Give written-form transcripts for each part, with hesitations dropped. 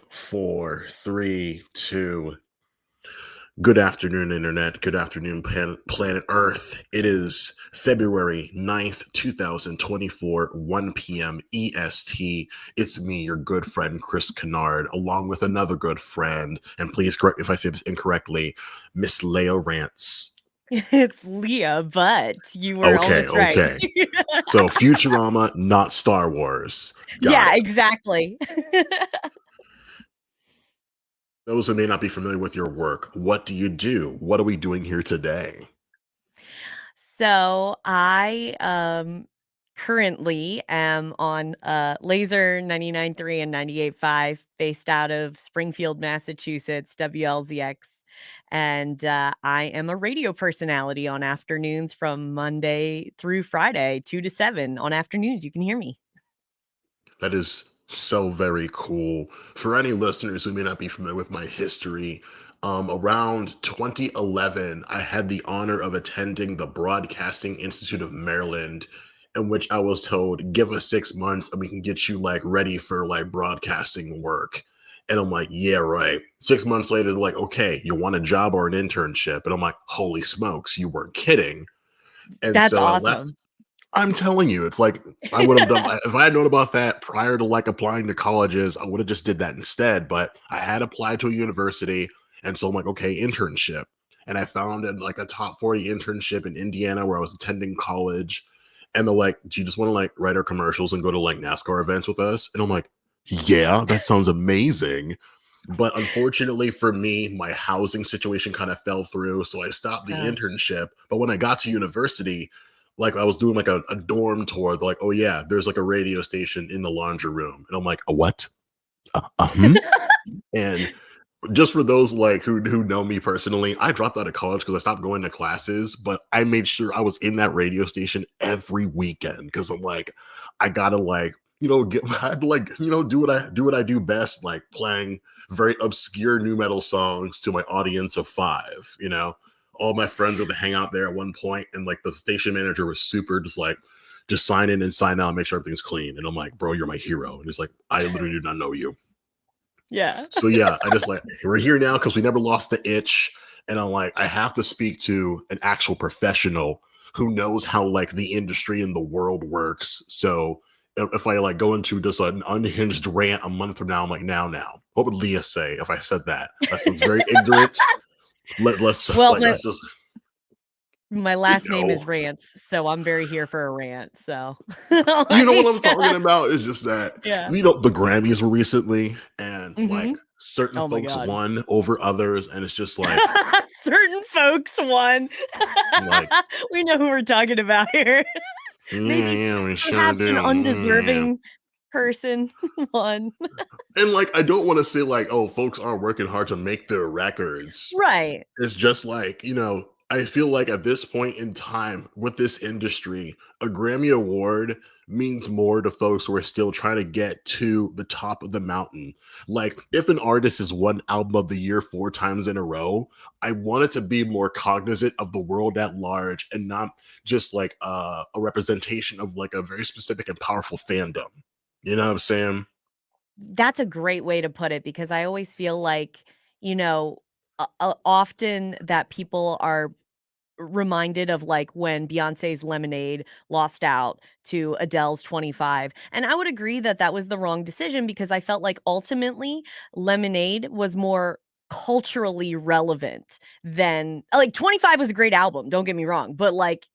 four, three, two. Good afternoon, Internet. Good afternoon, planet Earth. It is February 9th, 2024, 1 p.m. EST. It's me, your good friend, Chris Kennard, along with another good friend. And please correct me if I say this incorrectly, Miss Leah Rants. It's Leah, but you were Okay, almost right. okay. So Futurama, not Star Wars. Got Yeah, it. exactly. Those who may not be familiar with your work, what do you do? What are we doing here today? So I currently am on Laser 99.3 and 98.5 based out of Springfield, Massachusetts, WLZX. And I am a radio personality on afternoons from Monday through Friday, 2 to 7 on afternoons. You can hear me. That is so very cool. For any listeners who may not be familiar with my history, around 2011, I had the honor of attending the Broadcasting Institute of Maryland, in which I was told, give us 6 months and we can get you like ready for like broadcasting work. And I'm like, yeah, right. 6 months later, they're like, okay, you want a job or an internship? And I'm like, holy smokes, you weren't kidding. And That's so I left. awesome. I'm telling you, it's like I would have done if I had known about that prior to like applying to colleges, I would have just did that instead. But I had applied to a university, and so I'm like, okay, internship. And I found like a top 40 internship in Indiana where I was attending college. And they're like, do you just want to like write our commercials and go to like NASCAR events with us? And I'm like, yeah, that sounds amazing. But unfortunately for me, my housing situation kind of fell through. So I stopped the Uh, internship. But when I got to university, like I was doing like a dorm tour. They're like, oh yeah, there's like a radio station in the laundry room. And I'm like, a what? Hmm? And just for those like who know me personally, I dropped out of college because I stopped going to classes, but I made sure I was in that radio station every weekend because I'm like, I gotta like, get I had to like, do what I do best, like playing very obscure new metal songs to my audience of five. All my friends would hang out there at one point, and like the station manager was super just like, just sign in and sign out, make sure everything's clean. And I'm like, bro, you're my hero. And he's like, I literally do not know you. yeah. So yeah, I just like we're here now because we never lost the itch, and I'm like I have to speak to an actual professional who knows how like the industry and the world works. So if I like go into just an unhinged rant a month from now, I'm like now, what would Leah say if I said that? That sounds very ignorant. Let's Well, like let's just my you last name know is Rants, so I'm very here for a rant, so You know what like I'm talking about? Is just that yeah. the Grammys were recently, and like Mhm. certain Oh my folks god. won over others, and it's just like Certain folks won. like We know who we're talking about here. yeah, Maybe yeah, we sure perhaps an do. Yeah. undeserving person won. And like I don't want to say like, oh, folks aren't working hard to make their records. Right. It's just like, I feel like at this point in time with this industry, a Grammy Award means more to folks who are still trying to get to the top of the mountain. Like, if an artist has won Album of the Year 4 times in a row, I want it to be more cognizant of the world at large and not just like a representation of like a very specific and powerful fandom. You know what I'm saying? That's a great way to put it because I always feel like, you know, often that people are reminded of, like, when Beyoncé's Lemonade lost out to Adele's 25, and I would agree that that was the wrong decision because I felt like ultimately Lemonade was more culturally relevant than like, 25 was a great album, don't get me wrong, but, like,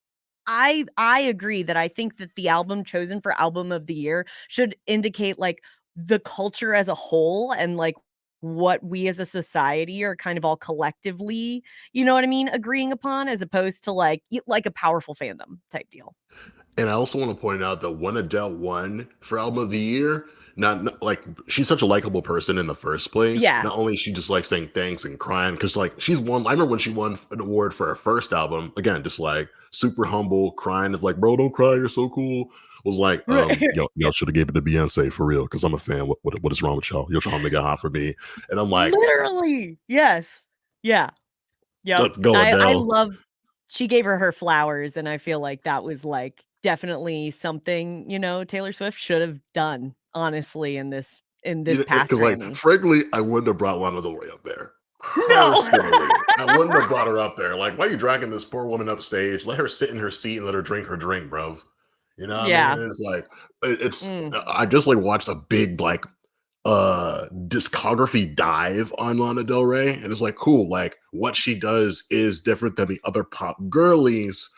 I agree that I think that the album chosen for album of the year should indicate, like, the culture as a whole and, like, what we as a society are kind of all collectively, you know what I mean, agreeing upon as opposed to, like a powerful fandom type deal. And I also want to point out that when Adele won for Album of the Year, not like she's such a likable person in the first place. Yeah. Not only is she just like saying thanks and crying because like she's won. I remember when she won an award for her first album. Again, just like super humble, crying. It's like, bro, don't cry. You're so cool. Was like, Right. y'all should have gave it to Beyonce for real because I'm a fan. What is wrong with y'all? You're trying to make it hot for me, and I'm like, Literally. Yes. Yeah. Yep. let's go, I Adele. love she gave her flowers, and I feel like that was, like, definitely something, Taylor Swift should have done, honestly, in this in this past Because like, Grammy. frankly, I wouldn't have brought Lana Del Rey up there. No. Personally, I wouldn't have brought her up there. Like, why are you dragging this poor woman up stage? Let her sit in her seat and let her drink her drink, bro. You know what I mean? Yeah. And it's like it's Mm, I just like watched a big like discography dive on Lana Del Rey, and it's like cool, like what she does is different than the other pop girlies,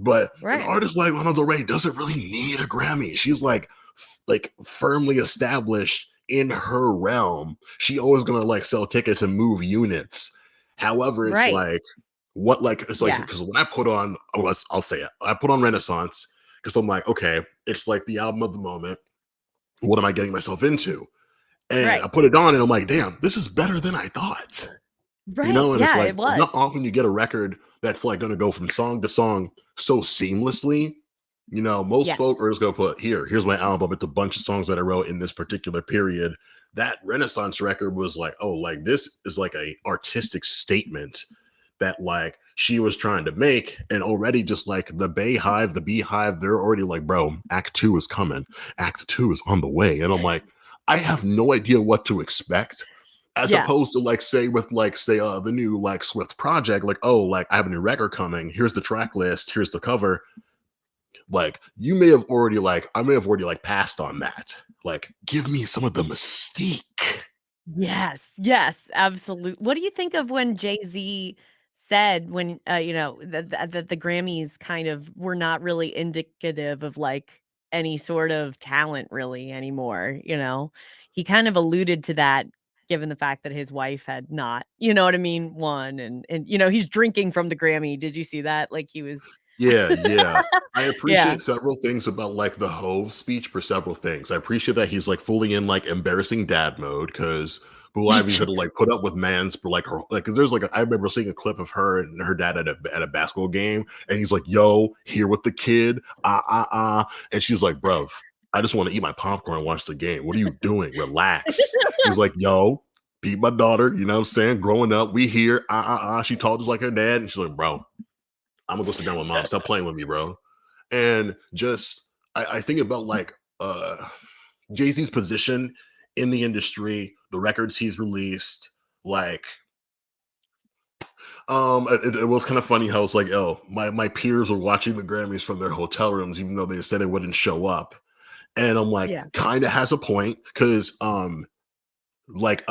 but an right. artist like Lana Del Rey doesn't really need a Grammy. She's like like firmly established in her realm. She always gonna like sell tickets and move units. However, it's Right. like what like it's like Yeah. because when I put on I'll say it, I put on Renaissance because I'm like, okay, it's like the album of the moment. What am I getting myself into? And I Right. put it on and I'm like, damn, this is better than I thought. You Right. know, and it's Yeah, like it it's not was. often you get a record that's like gonna go from song to song so seamlessly. You know, most Yes. folk are just gonna put here's my album. It's a bunch of songs that I wrote in this particular period. That Renaissance record was like, oh, like this is like a artistic statement that like she was trying to make, and already just like the Beehive, they're already like, bro, Act Two is coming, Act Two is on the way, and I'm like, I have no idea what to expect. As Yeah. opposed to like say with like say the new like Swift project, like oh like I have a new record coming. Here's the track list. Here's the cover. Like you may have already like I may have already like passed on that. Like give me some of the mystique. Yes, yes, absolute what do you think of when Jay-Z said when, that the Grammys kind of were not really indicative of, like, any sort of talent really anymore, you know? He kind of alluded to that given the fact that his wife had not, you know what I mean, won and he's drinking from the Grammy. Did you see that? Like, he was Yeah, yeah. I Yeah. appreciate several things about like the Hove speech for several things. I appreciate that he's like fully in like embarrassing dad mode because Blue Ivy's had to like put up with mans for like her like because there's like I remember seeing a clip of her and her dad at a basketball game and he's like, yo, here with the kid, and she's like, bruv, I just want to eat my popcorn and watch the game. What are you doing? Relax. He's like, yo, beat my daughter, you know what I'm saying? Growing up, we here, She talks like her dad, and she's like, bro, I'm gonna go sit down with mom. Stop playing with me, bro. And just I think about like Jay-Z's position in the industry, the records he's released, like it was kind of funny how it's like, oh, my peers were watching the Grammys from their hotel rooms, even though they said they wouldn't show up. And I'm like, Yeah. kind of has a point, because like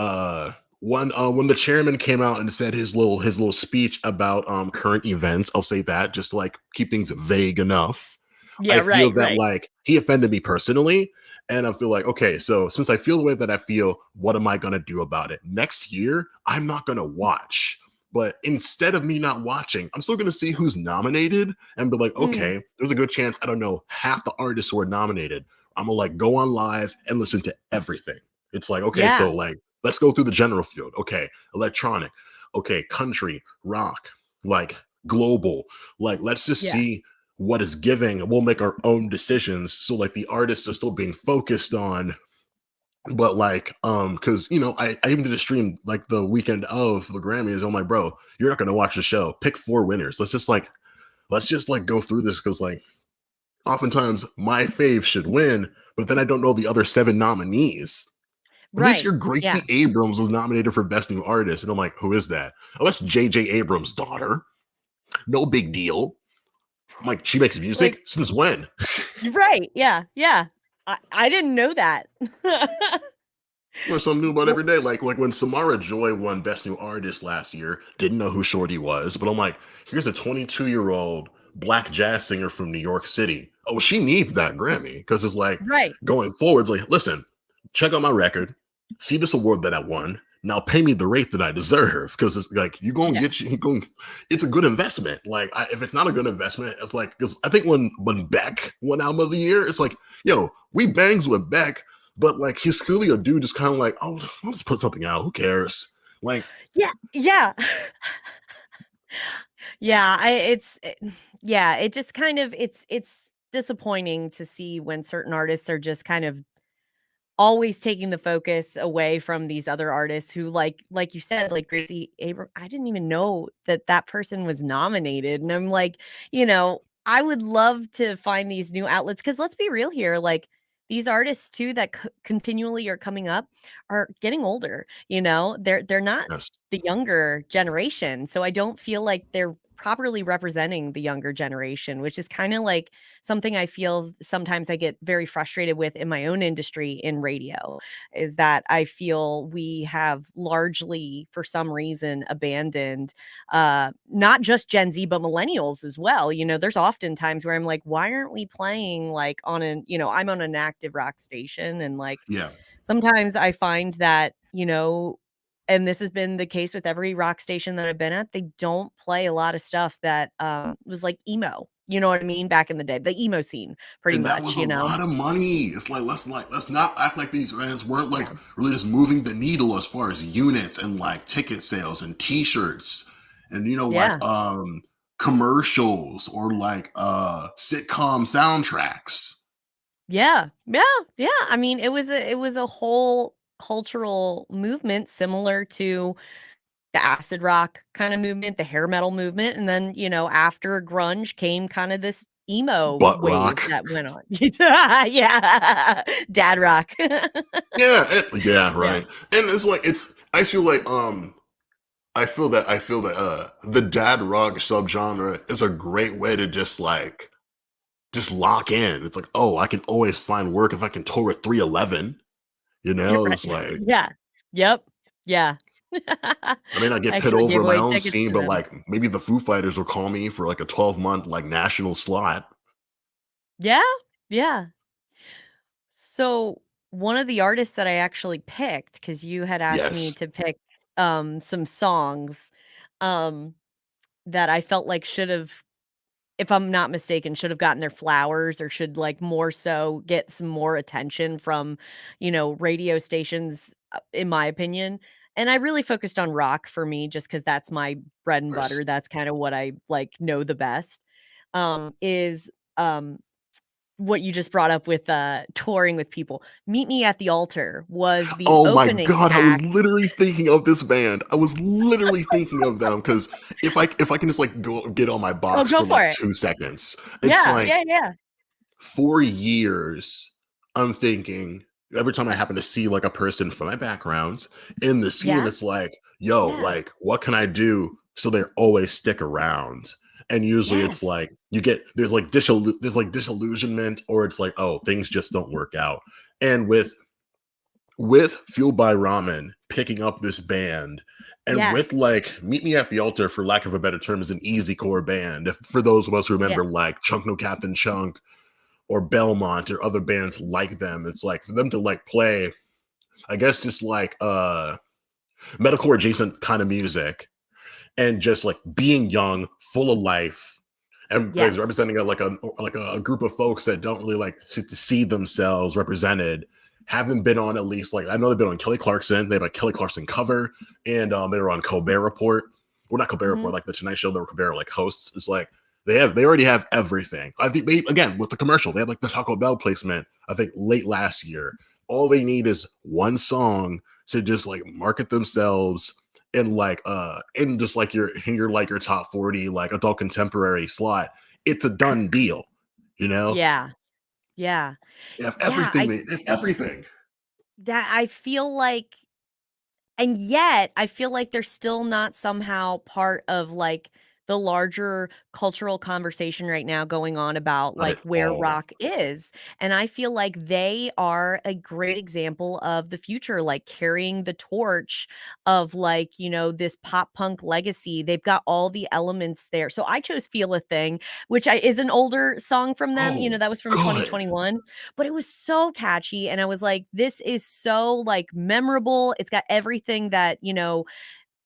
when the chairman came out and said his little speech about current events, I'll say that just to like keep things vague enough. Yeah, I feel right, that right. like he offended me personally, and I feel like, okay, so since I feel the way that I feel, what am I gonna do about it? Next year, I'm not gonna watch. But instead of me not watching, I'm still gonna see who's nominated and be like, Mhm. okay, there's a good chance I don't know half the artists who are nominated. I'm gonna like go on live and listen to everything. It's like, okay, Yeah, so like let's go through the general field. Okay, electronic, okay, country, rock, like global. Like let's just yeah. see what is giving. We'll make our own decisions. So like the artists are still being focused on, but like because I even did a stream like the weekend of the Grammys. I'm like, bro, you're not gonna watch the show. Pick four winners. Let's just like go through this because like oftentimes my fave should win, but then I don't know the other seven nominees. And this Right. year, Yeah. Gracie Abrams was nominated for Best New Artist. And I'm like, who is that? Oh, that's J.J. Abrams' daughter. No big deal. I'm like, she makes Like music? Since when? right, yeah, yeah. I didn't know that. Learn something new about W every day. Like when Samara Joy won Best New Artist last year, didn't know who Shorty was, but I'm like, here's a 22-year-old black jazz singer from New York City. Oh, she needs that Grammy because it's like Right. going forward. Like, listen, check out my record, see this award that I won. Now pay me the rate that I deserve because it's like Yeah. you going. It's a good investment. Like if it's not a good investment, it's like because I think when Beck won Album of the Year, it's like yo, we bangs with Beck, but like he's clearly a dude just kind of like, oh, I'll just put something out. Who cares? Like, Yeah, yeah. Yeah, yeah, it just kind of it's disappointing to see when certain artists are just kind of always taking the focus away from these other artists who like you said, like Gracie Abrams. I didn't even know that that person was nominated, and I'm like, I would love to find these new outlets because let's be real here, like these artists too that continually are coming up are getting older, you know? They're not Yes. the younger generation, so I don't feel like they're properly representing the younger generation, which is kinda like something I feel sometimes I get very frustrated with in my own industry in radio, is that I feel we have largely, for some reason, abandoned, not just Gen Z, but millennials as well. You know, there's often times where I'm like, why aren't we playing like on an, you know, I'm on an active rock station and like Yeah. sometimes I find that, you know, and this has been the case with every rock station that I've been at, they don't play a lot of stuff that was like emo. You know what I mean? Back in the day, the emo scene, pretty And that much, was a you know? lot of money. It's let's not act like these bands weren't like Yeah. really just moving the needle as far as units and like ticket sales and t-shirts and Yeah. commercials or like sitcom soundtracks. Yeah. Yeah. Yeah. I mean, it was a whole cultural movement similar to the acid rock kind of movement, the hair metal movement, and then, you know, after grunge came kind of this emo Butt wave rock. that went on. Yeah. Dad rock. Yeah, yeah, Yeah. right. And it's like it's I feel like I feel that the dad rock subgenre is a great way to just lock in. It's like, oh, I can always find work if I can tour at 311. You You're know, right. it's like Yeah. Yep. Yeah. I may not get pit Actually over gave in my away own tickets scene, to but them. like maybe the Foo Fighters will call me for like a 12-month like national slot. Yeah. Yeah. So, one of the artists that I actually picked, because you had asked me Yes. to pick, some songs, um, that I felt like should've, if I'm not mistaken, should have gotten their flowers or should, like, more so get some more attention from, you know, radio stations, in my opinion, and I really focused on rock for me just because that's my bread Of and course. butter, that's kinda what I, like, know the best, is, what you just brought up with, touring with people. Meet Me at the Altar was the Oh my opening god, I was act. literally thinking of this band. I was literally thinking of them because if I can just like go get on my Oh, box go for for like it. 2 seconds, it's Yeah, like yeah, yeah. for years, I'm thinking every time I happen to see like a person from my background in the scene, Yeah, it's like, yo, yeah. like, what can I do so they always stick around? And usually it's Yes. like you get there's like disillusionment, or it's like, oh, things just don't work out. And with Fueled by Ramen picking up this band, and with Yes. like Meet Me at the Altar, for lack of a better term, is an easy core band. If for those of us who Yeah. remember like Chunk No Captain Chunk or Belmont or other bands like them, it's like for them to like play, I guess just like metalcore adjacent kind of music and just like being young, full of life, and like, Yes. representing a group of folks that don't really like to see themselves represented. Haven't been on at least like I know they've been on Kelly Clarkson. They have a Kelly Clarkson cover, and they were on Colbert Report. Well, not Colbert Report, Mhm. like the Tonight Show. They were Colbert like hosts. It's like they already have everything. I think they again with the commercial they have like the Taco Bell placement. I think late last year. All they need is one song to just like market themselves in just like your top 40 like adult contemporary slot. It's a done deal, you know. Yeah. Yeah. They have Yeah, everything, they have everything. I feel like, and yet, I feel like they're still not somehow part of, like, the larger cultural conversation right now going on about, Not like, at where all. rock is, and I feel like they are a great example of the future, like, carrying the torch of, like, you know, this pop punk legacy. They've got all the elements there. So I chose "Feel a Thing," which I is an older song from them, you know, Oh, that was from good. 2021, but it was so catchy, and I was like, "This is so, like, memorable." It's got everything that, you know,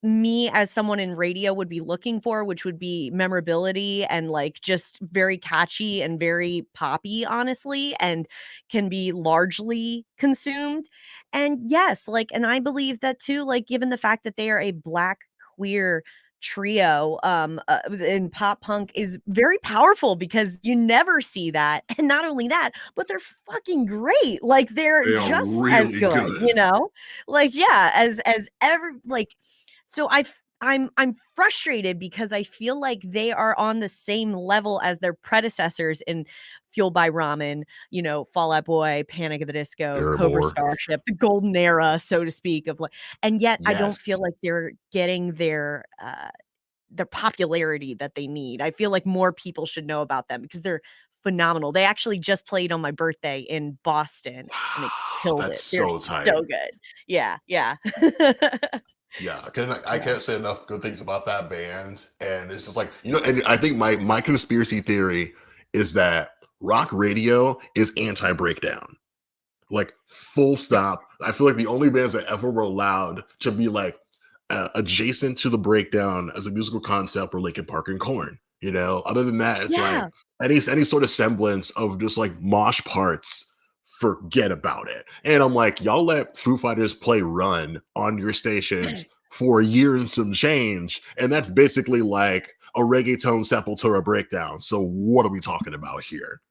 me as someone in radio would be looking for, which would be memorability and, like, just very catchy and very poppy, honestly, and can be largely consumed. And yes, like, and I believe that too, like, given the fact that they are a Black queer trio, in pop punk is very powerful because you never see that. And not only that, but they're fucking great. Like, they're They are just as really good, you good. know? Like, yeah, as ever, like, so I I'm frustrated because I feel like they are on the same level as their predecessors in Fueled by Ramen, you know, Fall Out Boy, Panic at the Disco, Cobra Paramore. Starship, the golden era, so to speak, of like, and yet I don't feel Yes. like they're getting their popularity that they need. I feel like more people should know about them because they're phenomenal. They actually just played on my birthday in Boston and they Wow, killed that's it. They're so so tight. good. Yeah, yeah. Yeah, I So, can't say enough good things about that band. And it's just like, and I think my conspiracy theory is that rock radio is anti-breakdown. Like full stop. I feel like the only bands that ever were allowed to be like adjacent to the breakdown as a musical concept were Linkin Park and Korn. Other than that, it's like yeah. any sort of semblance of just like mosh parts. Forget about it. And I'm like, y'all let Foo Fighters play Run on your stations for a year and some change, and that's basically like a reggaeton Sepultura breakdown. So what are we talking about here?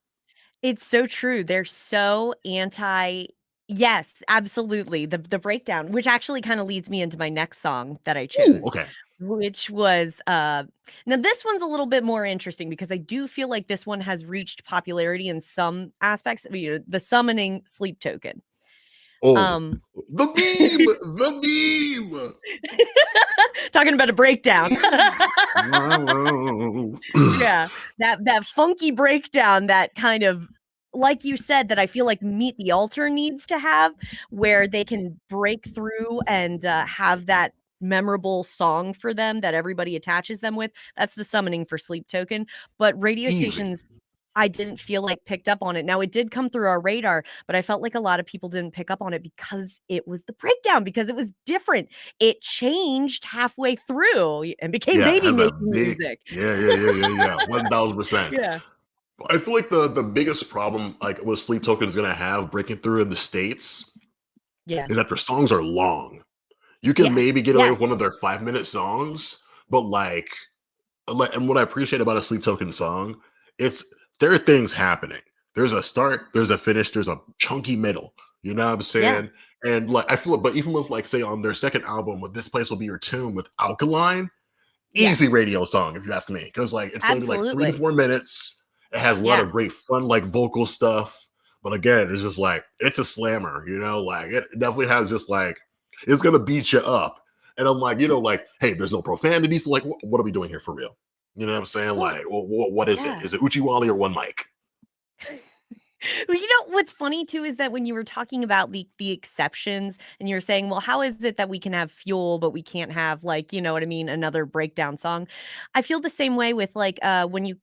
It's so true. They're so anti. Yes, absolutely. The breakdown, which actually kind of leads me into my next song that I Ooh, chose, okay. which was now this one's a little bit more interesting because I do feel like this one has reached popularity in some aspects. You know, the summoning sleep token. Oh, Um the meme, the meme. talking about a breakdown. Wow. Yeah, that funky breakdown that kind of like you said, that I feel like Meet the Altar needs to have, where they can break through and, have that memorable song for them that everybody attaches them with. That's the summoning for Sleep Token, but radio Easy. stations, I didn't feel like picked up on it. Now it did come through our radar, but I felt like a lot of people didn't pick up on it because it was the breakdown, because it was different. It changed halfway through and became Yeah, it baby has a making big music. yeah. 1000%. Yeah. I feel like the biggest problem like what Sleep Token is gonna have breaking through in the States is Yes. that their songs are long. You can maybe Yes. get away Yes. with one of their 5-minute songs, but and what I appreciate about a Sleep Token song, it's there are things happening. There's a start, there's a finish, there's a chunky middle. You know what I'm Yeah. saying? And like I feel, but even with like say on their second album, with This Place Will Be Your Tomb with Alkaline, easy Yes. radio song if you ask me, because like it's only like 3 to Absolutely. 4 minutes. It has a lot Yeah. of great fun like vocal stuff, but again, it's just like it's a slammer. Like it definitely has just like it's gonna beat you up. And I'm like, like, hey, there's no profanity, so like, what are we doing here for real? You know what I'm saying? Well, Like, what is it? yeah. Is it Uchiwali or one mic? Well, you know what's funny too is that when you were talking about the exceptions and you're saying, well, how is it that we can have fuel, but we can't have like, you know what I mean, another breakdown song? I feel the same way with like when you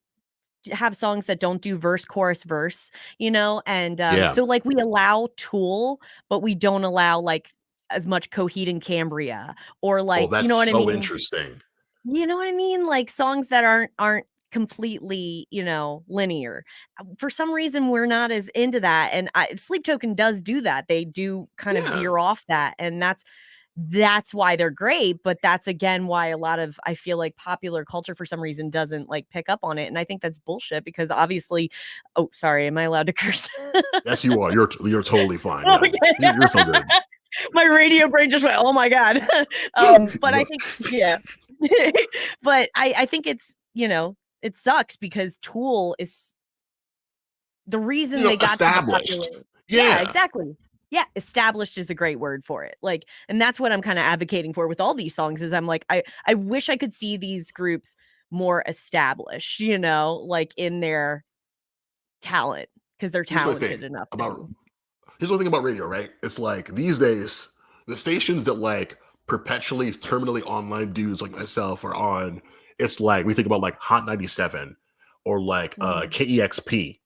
have songs that don't do verse, chorus, verse, you know, and Yeah. so like we allow Tool, but we don't allow like as much Coheed and Cambria or Oh, like, you know that's what I so mean? interesting. You know what I mean? Like, songs that aren't completely, you know, linear. For some reason, we're not as into that, and Sleep Token does do that. They do kind of Yeah. veer off that, and that's why they're great, but that's again why a lot of I feel like popular culture for some reason doesn't, like, pick up on it, and I think that's bullshit because obviously oh, sorry, am I allowed to curse? Yes, you are. You're totally fine. Yeah, Okay. you're so good. My radio brain just went, "Oh my god." But I think yeah. But I think it's, you know, it sucks because Tool is the reason they got to the Established. popular. Yeah, Yeah. exactly. Yeah, established is a great word for it. Like, and that's what I'm kinda advocating for with all these songs is I'm like, I wish I could see these groups more established, you know, like, in their talent because 'cause they're Here's my talented thing enough about to. here's one thing about radio, right? It's like these days, the stations that like perpetually terminally online dudes like myself are on, it's like we think about like Hot 97 or like Mhm. KEXP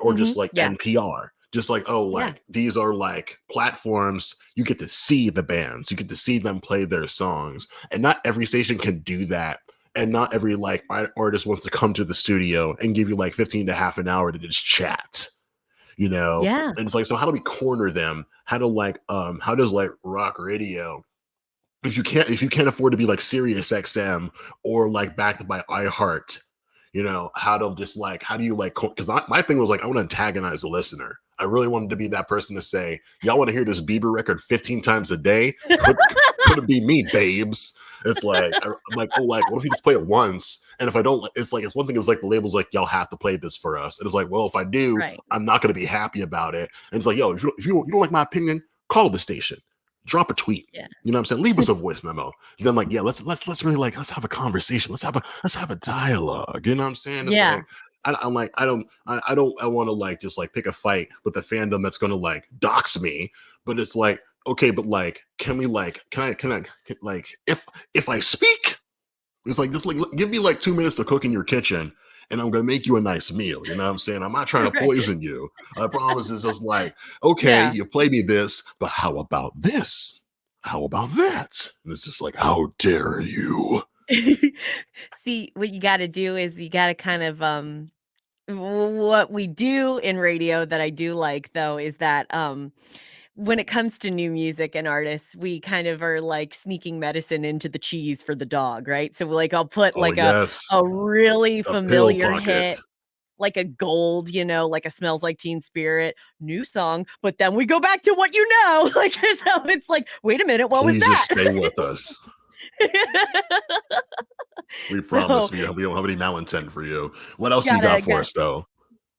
or just Mhm. like Yeah. NPR. Just like, oh, Yeah. like these are like platforms you get to see the bands, you get to see them play their songs. And not every station can do that. And not every like artist wants to come to the studio and give you like 15 to half an hour to just chat you know Yeah. and it's like, so how do we corner them? How does like rock radio, if you can't afford to be like Sirius XM or like backed by iHeart, how do you like, because my thing was like I want to antagonize the listener. I really wanted to be that person to say, y'all want to hear this Bieber record 15 times a day? Could it be me, babes? It's like I'm like, oh, like what if you just play it once? And if I don't, it's like it's one thing. It's like the label's like, y'all have to play this for us. And it's like, well, if I do, Right. I'm not going to be happy about it. And it's like, yo, if you don't like my opinion, call the station, drop a tweet. Yeah. You know what I'm saying? Leave us a voice memo. And then like, yeah, let's really like let's have a conversation. Let's have a dialogue. You know what I'm saying? It's Yeah. like I'm like I want to like just like pick a fight with the fandom that's gonna like dox me, but it's like okay, but like can we like like if I speak, it's like just like give me like 2 minutes to cook in your kitchen. And I'm gonna make you a nice meal. You know what I'm saying? I'm not trying to Right. poison you. I promise. It's just like, okay, Yeah. you play me this, but how about this? How about that? And it's just like, how dare you? See, what you gotta do is you gotta kind of, what we do in radio that I do like, though, is that, when it comes to new music and artists, we kind of are, like, sneaking medicine into the cheese for the dog, right? So, like, I'll put, Oh like, yes, a really a pill familiar pocket. hit, like a gold, like a Smells Like Teen Spirit, new song, but then we go back to what you know, like, so it's like, "Wait a minute, what was Please just that?" stay with us. We So, promise we don't have any malintent for you. What else you gotta got for got us though?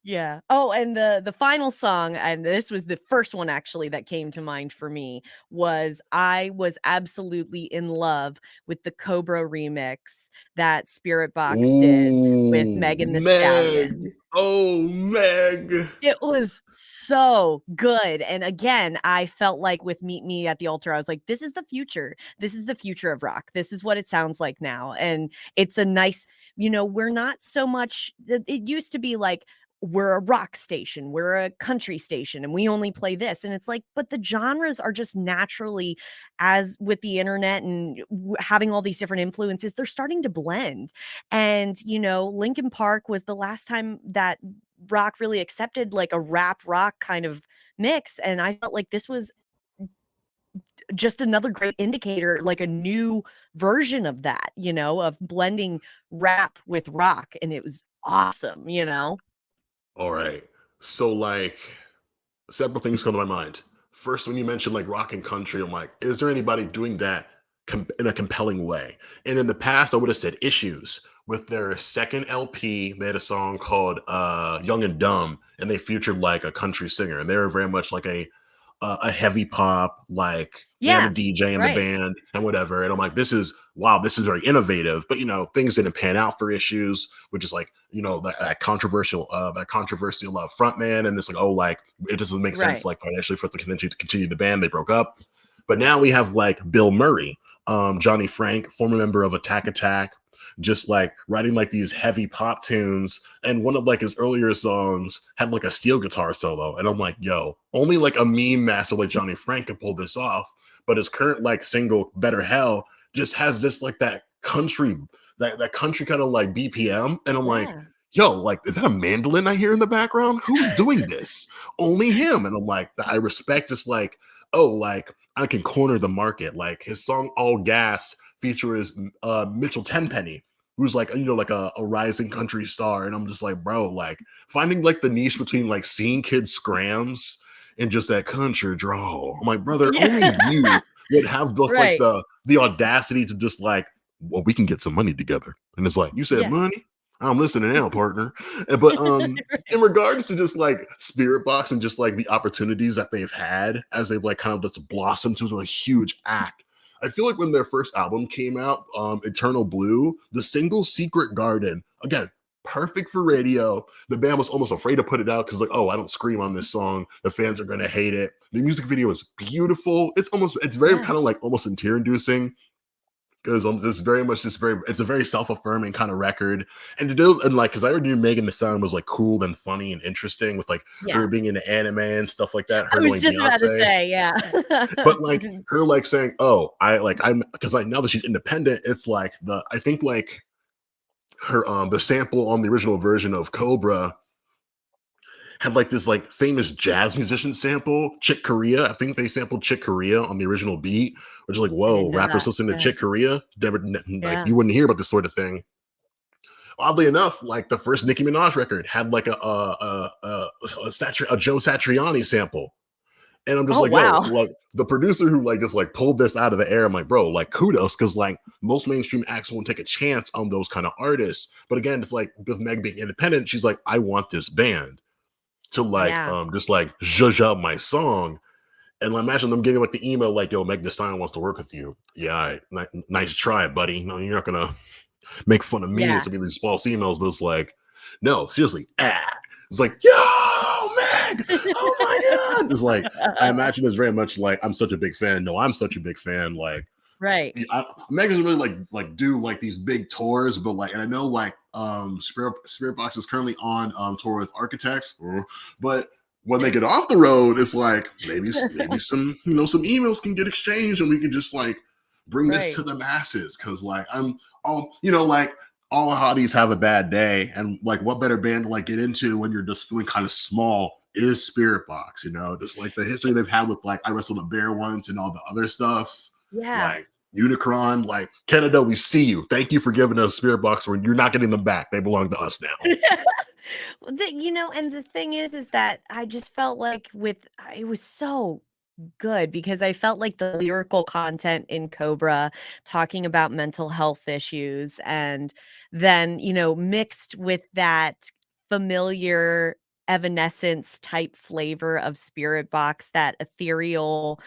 yeah. Oh, and the final song, and this was the first one actually that came to mind for me, was I was absolutely in love with the Cobra remix that Spirit Box did with Ooh, Megan Thee Meg. Stallion. Oh, Meg. It was so good, and again, I felt like with Meet Me at the Altar, I was like, "This is the future. This is the future of rock. This is what it sounds like now," and it's a nice we're not so much it used to be like, we're a rock station, we're a country station, and we only play this, and it's like, but the genres are just naturally as with the internet and having all these different influences, they're starting to blend, and, Linkin Park was the last time that rock really accepted like a rap rock kind of mix, and I felt like this was just another great indicator, like a new version of that, of blending rap with rock, and it was awesome. All right. So like several things come to my mind. First, when you mentioned like rock and country, I'm like, is there anybody doing that in a compelling way? And in the past, I would have said Issues with their second LP. They had a song called "Young and Dumb," and they featured like a country singer, and they were very much like a heavy pop, like they had a Yeah, DJ in the right. band and whatever. And I'm like, this is wow, this is very innovative. But things didn't pan out for Issues, which is like that controversial front man, and it's like, oh, like it doesn't make sense Right. like financially for us to continue the band. They broke up. But now we have like Bill Murray, Johnny Frank, former member of Attack Attack, just like writing like these heavy pop tunes. And one of like his earlier songs had like a steel guitar solo. And I'm like, yo, only like a meme master like Johnny Frank could pull this off. But his current like single, Better Hell, just has just like that country kind of like BPM. And I'm like, Yeah. yo, like, is that a mandolin I hear in the background? Who's doing this? Only him. And I'm like, I respect just like, oh, like I can corner the market. Like his song All Gas features Mitchell Tenpenny, who's like like a rising country star. And I'm just like, bro, like finding like the niche between like seeing kids scrams and just that country draw. I'm like, brother, Yeah. only you would have just like Right. the audacity to just like, well, we can get some money together. And it's like, you said Yeah. money? I'm listening now, partner. But in regards to just like Spirit Box and just like the opportunities that they've had as they've like kind of just blossomed into a huge act. I feel like when their first album came out, Eternal Blue, the single Secret Garden, again, perfect for radio. The band was almost afraid to put it out because like, oh, I don't scream on this song. The fans are gonna hate it. The music video is beautiful. It's very Yeah. kind of like almost tear inducing because it's very much it's a very self-affirming kind of record. And to do and like because I already knew Megan Thee Stallion was like cool and funny and interesting with like Yeah. her being into anime and stuff like that, I her was knowing just about to Beyonce. say, yeah. But like her like saying, oh, I'm because like now that she's independent, it's like I think like her the sample on the original version of Cobra had like this like famous jazz musician sample, Chick Corea. I think they sampled Chick Corea on the original beat, which is like, I whoa, didn't know rappers that. listening to Yeah. Chick Corea. Like Yeah. you wouldn't hear about this sort of thing. Oddly enough, like the first Nicki Minaj record had like a Joe Satriani sample. And I'm just Oh, like, yo, wow. like the producer who like just like pulled this out of the air. I'm like, bro, like kudos, because like most mainstream acts won't take a chance on those kind of artists. But again, it's like with Meg being independent, she's like, I want this band to like Yeah. just like zhuzh up my song. And I imagine them getting like the email like, yo, Meg Thee Stallion wants to work with you. Yeah, all right. Nice try, buddy. No, you're not gonna make fun of me and Yeah. send me these false emails, but it's like, no, seriously, It's like, yo, Meg, oh my God. It's like, I imagine it's very much like, I'm such a big fan. No, I'm such a big fan. Like, Right. Meg doesn't really like do like these big tours, but like, and I know like Spirit Box is currently on tour with Architects, but when they get off the road, it's like maybe some some emails can get exchanged and we can just like bring this to Right. the masses because like I'm all like all hotties have a bad day, and like what better band to like get into when you're just feeling kind of small is Spirit Box, just like the history they've had with like I Wrestled a Bear once and all the other stuff, Yeah. like Unicron, like Canada, we see you. Thank you for giving us Spirit Box. When you're not getting them back, they belong to us now. Well, and the thing is that I just felt like it was so good because I felt like the lyrical content in Cobra talking about mental health issues and then, mixed with that familiar Evanescence type flavor of Spirit Box, that ethereal,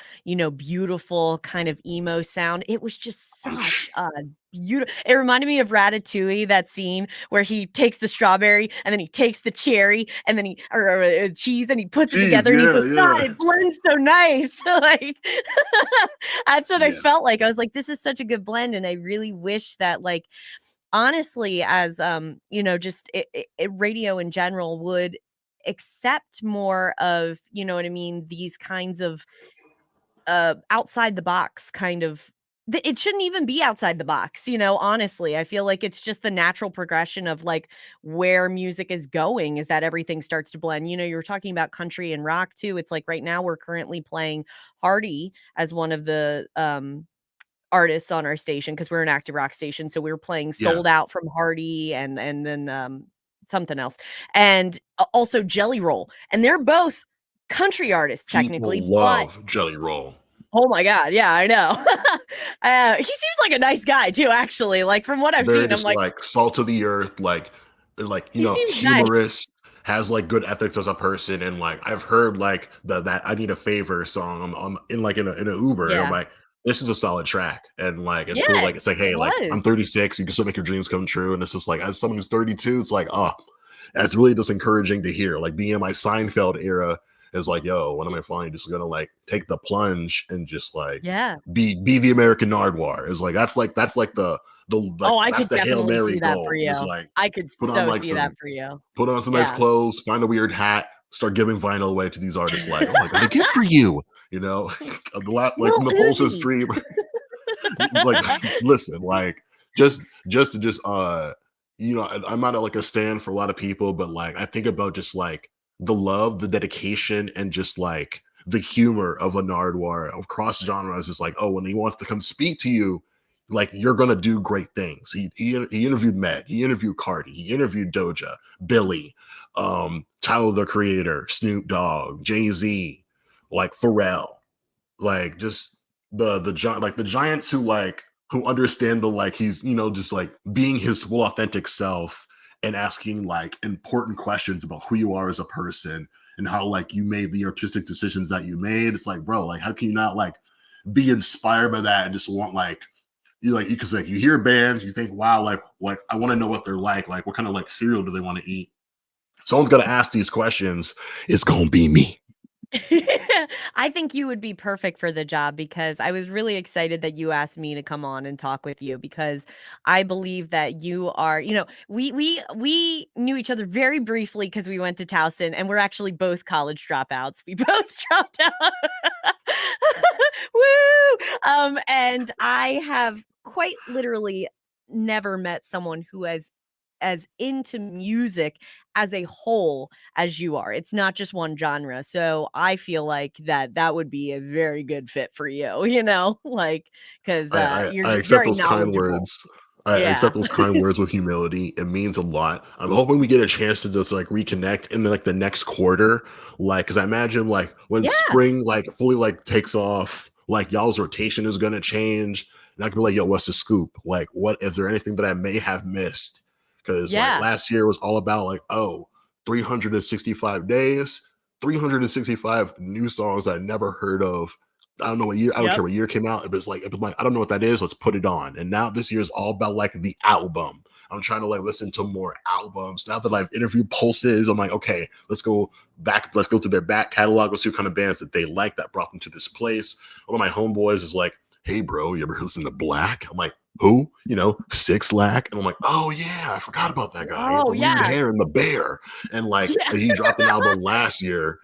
beautiful kind of emo sound. It was just such a beautiful. It reminded me of Ratatouille, that scene where he takes the strawberry and then he takes the cherry and then or cheese and he puts it Jeez, together and he yeah, says, God, yeah, it blends so nice. Like that's what I yeah, felt like. I was like, this is such a good blend. And I really wish that like honestly, as just radio in general would accept more of, you know what I mean, these kinds of outside the box kind of it shouldn't even be outside the box, honestly. I feel like it's just the natural progression of like where music is going is that everything starts to blend. You were talking about country and rock too. It's like right now we're currently playing Hardy as one of the artists on our station because we're an active rock station. So we were playing yeah. Sold Out from Hardy and then something else. And also Jelly Roll. And they're both country artists technically, People but love Jelly Roll. oh my god, yeah, I know. He seems like a nice guy too, actually, like, from what I've Very seen, I'm just like, like salt of the earth, like he seems nice. humorous, has like good ethics as a person, and like I've heard like that I Need a Favor song in like in a Uber, and I'm Yeah. like, this is a solid track, and like it's cool. Yeah, Like it's like, it hey, like was. I'm 36, you can still make your dreams come true, and it's just like as someone who's 32, it's like, oh, that's really just encouraging to hear. Like being in my Seinfeld era is like, yo, when am I finally just gonna like take the plunge and just like Yeah. be the American Nardwar? Is like the like Oh, I that's could the Hail definitely Mary see that for goal. Just you. like I could put on so like see that some for you. put on some nice Yeah. clothes, find a weird hat, start giving vinyl away to these artists. Like, oh, I got a gift for you. A lot like Lil from the Pulses Uzi. stream. Like, listen, like just to just I'm not like a stand for a lot of people, but like I think about just like the love, the dedication, and just like the humor of a Nardwar of cross genres. Is like, oh, when he wants to come speak to you, like you're gonna do great things. He interviewed Meg, he interviewed Cardi, he interviewed Doja, Billy, Tyler the Creator, Snoop Dogg, Jay-Z, like Pharrell, like just the giants who understand the like he's just like being his full authentic self and asking like important questions about who you are as a person and how like you made the artistic decisions that you made. It's like, bro, like how can you not like be inspired by that and just want like you like because like you hear bands, you think, wow, like I want to know what they're like what kind of like cereal do they want to eat? Someone's got to ask these questions. It's gonna be me. I think you would be perfect for the job because I was really excited that you asked me to come on and talk with you because I believe that you are, we knew each other very briefly because we went to Towson and we're actually both college dropouts. We both dropped out. Woo! And I have quite literally never met someone who has as into music as a whole as you are. It's not just one genre. So I feel like that would be a very good fit for you, like, 'cause, I you're I just accept very those kind knowledgeable. words. I Yeah. accept those kind words with humility. It means a lot. I'm hoping we get a chance to just like reconnect in like the next quarter. Like, cause I imagine like when Yeah. spring like fully like takes off, like y'all's rotation is gonna change. And I could be like, yo, what's the scoop? Like, what is there anything that I may have missed? Cause like Yeah. last year was all about like, oh, 365 days, 365 new songs I never heard of. I don't know what year. I don't care Yep. what year came out. It was like I don't know what that is. Let's put it on. And now this year is all about like the album. I'm trying to like listen to more albums. Now that I've interviewed Pulses, I'm like, okay, let's go back. Let's go to their back catalog. Let's see what kind of bands that they like that brought them to this place. One of my homeboys is like, hey, bro, you ever listen to Black? I'm like, who? You know, Six Lack. And I'm like, oh yeah, I forgot about that guy. He had Oh, the weird yeah. hair and the bear. And like Yeah. he dropped an album last year,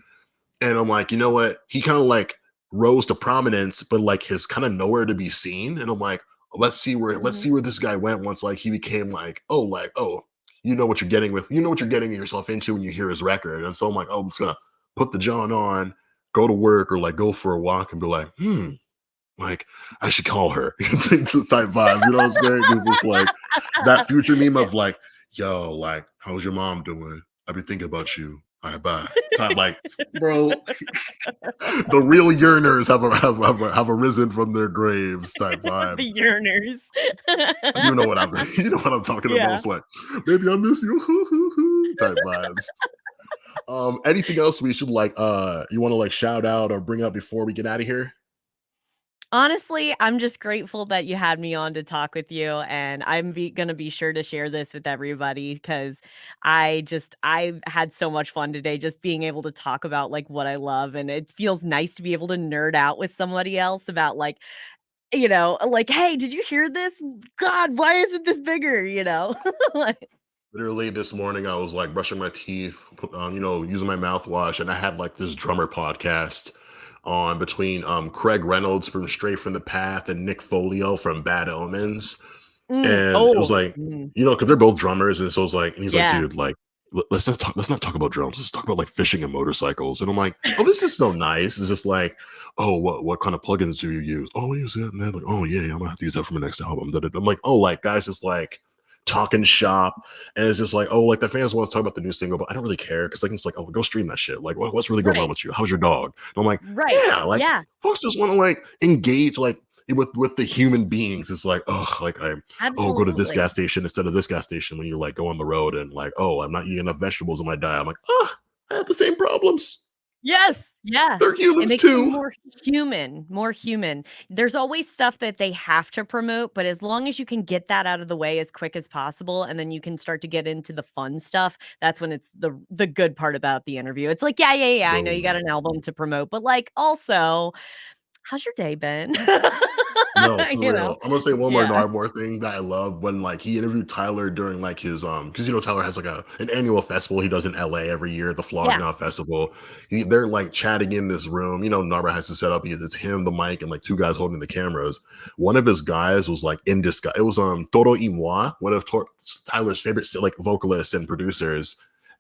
and I'm like, you know what? He kind of like rose to prominence, but like his kind of nowhere to be seen. And I'm like, let's Mhm. see where this guy went once like he became like, oh, you know what you're getting yourself into when you hear his record. And so I'm like, oh, I'm just gonna put the John on, go to work or like go for a walk and be like, like I should call her. Type vibes, you know what I'm saying? Because it's like that future meme Yeah. of like, yo, like, how's your mom doing? I've been thinking about you. All right, bye. Type like, bro, the real yearners have arisen from their graves. Type vibe. The yearners. You know what I'm you know what I'm talking about. Yeah. It's like, baby, I miss you. Type vibes. Anything else we should like you want to like shout out or bring up before we get out of here? Honestly, I'm just grateful that you had me on to talk with you, and gonna be sure to share this with everybody because I had so much fun today just being able to talk about, like, what I love, and it feels nice to be able to nerd out with somebody else about, like, like, "Hey, did you hear this? God, why isn't this bigger?" You know? Like Literally this morning, I was like brushing my teeth, using my mouthwash, and I had like this drummer podcast on between Craig Reynolds from Stray from the Path and Nick Folio from Bad Omens. And it was oh, like, because they're both drummers, and so it was like, and he's like, yeah. dude, like, let's not talk about drums. Let's talk about like fishing and motorcycles. And I'm like, oh, this is so nice. It's just like, oh, what kind of plugins do you use? Oh, we use it. And they're like, oh yeah, I'm gonna have to use that for my next album. I'm like, oh, like guys, just like talking shop, and it's just like, oh, like the fans want to talk about the new single, but I don't really care because like it's like, oh, go stream that shit. Like, what's really going on Right, with you? How's your dog? And I'm like, right. yeah, like Yeah, folks just want to like engage like with the human beings. It's like, oh, like go to this gas absolutely. station instead of this gas station when you like go on the road and like, oh, I'm not eating enough vegetables in my diet. I'm like, oh, I have the same problems. Yes, yeah. They're It humans makes them too. more human, more human. There's always stuff that they have to promote, but as long as you can get that out of the way as quick as possible, and then you can start to get into the fun stuff, that's when it's the good part about the interview. It's like, "Yeah, yeah, yeah, I know you got Boom. an album to promote, but, like, also, how's your day been?" No, for You know? real. I'm gonna say one more Yeah. Nardmore thing that I love when like he interviewed Tyler during like his because Tyler has like an annual festival he does in LA every year, the Flog Yeah. Gnaw Festival. They're like chatting in this room. Nardmore has to set up it's him, the mic, and like two guys holding the cameras. One of his guys was like in disguise. It was Toro y Moi, one of Tyler's favorite like vocalists and producers.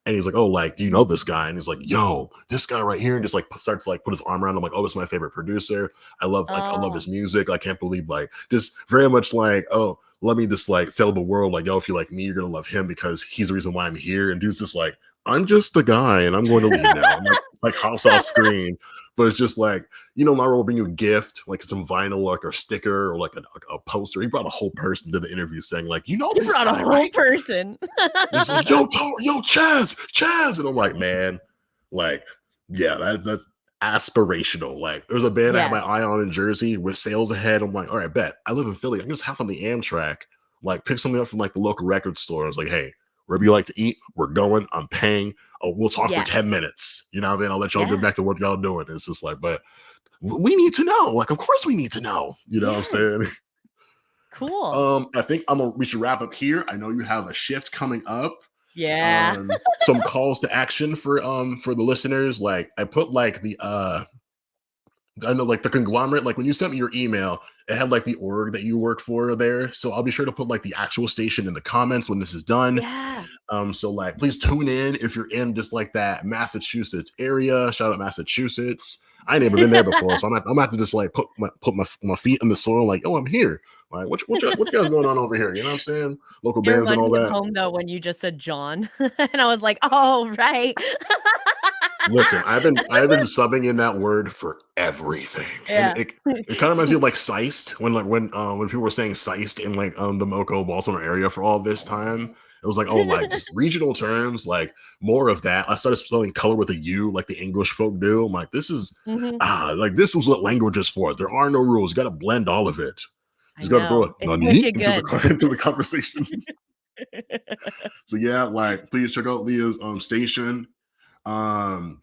And he's like, oh, like, do you know this guy? And he's like, yo, this guy right here, and just like starts to like put his arm around him, like, oh, this is my favorite producer. I love Oh, his music. I can't believe like just very much like, oh, let me just like tell the world, like, yo, if you like me, you're gonna love him because he's the reason why I'm here. And dude's just like, I'm just the guy and I'm going to leave now. I'm like house off screen. But it's just like, Mario will bring you a gift, like some vinyl, like a sticker or like a poster. He brought a whole person to the interview saying, like, you know you this brought a guy, whole right? person. And it's like, yo, Chaz. And I'm like, man, like, yeah, that's aspirational. Like, there's a band I have my Yes. eye on in Jersey with sales ahead. I'm like, all right, bet. I live in Philly. I can just hop on the Amtrak, like, pick something up from like the local record store. I was like, hey, wherever you like to eat, we're going. I'm paying. Oh, we'll talk for Yes. 10 minutes. You know what I mean? I'll let y'all get Yeah. back to what y'all doing. It's just like, but we need to know. Like, of course we need to know. You know what I'm Yes. saying? Cool. I think we should wrap up here. I know you have a shift coming up. Yeah. Some calls to action for the listeners. Like I put like I know like the conglomerate, like when you sent me your email, it had like the org that you work for there. So I'll be sure to put like the actual station in the comments when this is done. Yeah. So like please tune in if you're in just like that Massachusetts area. Shout out Massachusetts. I ain't never been there before, so I'm gonna have to just like put my feet in the soil, like, oh, I'm here. Like, what you guys going on over here? You know what I'm saying? Local It bands and reminded all me of that. home, though, when you just said John, and I was like, "Oh, right." Listen, I've been subbing in that word for everything, and Yeah. it kind of reminds me of like Seist when people were saying Seist in like the Moco Baltimore area for all this time. It was like, oh, like just regional terms, like more of that. I started spelling color with a U, like the English folk do. I'm like, Mhm. like this is what language is for. There are no rules. You got to blend all of it. I Just got to throw a know. It's nani wicked good. into the conversation. So yeah, like please check out Leah's station.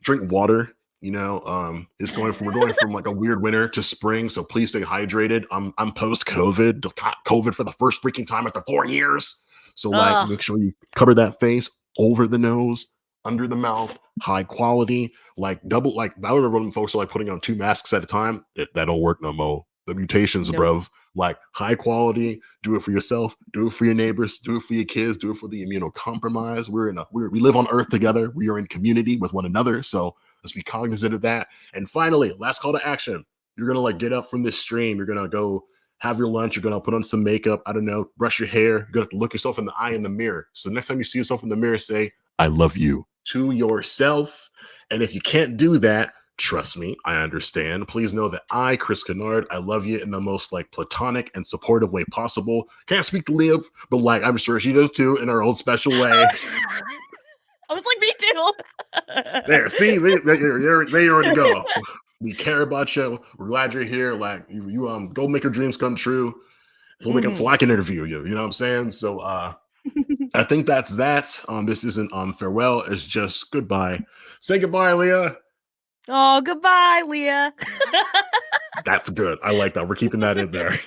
Drink water. It's going from we're going from like a weird winter to spring, so please stay hydrated. I'm post COVID, got COVID for the first freaking time after 4 years. So like, Ugh, make sure you cover that face, over the nose, under the mouth, high quality, like double. Like I remember when folks are like putting on two masks at a time. That don't work no more. The mutations, nope, bruv. Like high quality, do it for yourself, do it for your neighbors, do it for your kids, do it for the immunocompromised. We live on Earth together. We are in community with one another. So let's be cognizant of that. And finally, last call to action. You're gonna like get up from this stream. You're gonna go have your lunch. You're gonna put on some makeup. I don't know, brush your hair. You're gonna have to look yourself in the eye in the mirror. So next time you see yourself in the mirror, say, I love you to yourself. And if you can't do that, trust me, I understand. Please know that I, Chris Kennard, I love you in the most like platonic and supportive way possible. Can't speak to Leah, but like I'm sure she does too in her own special way. I was like, "Me There, see, too." there you already go. We care about you. We're glad you're here. Like you go make your dreams come true. So Mhm. I can interview you. You know what I'm saying? So I think that's that. This isn't farewell, it's just goodbye. Say goodbye, Leah. Oh, goodbye, Leah. That's good. I like that. We're keeping that in there.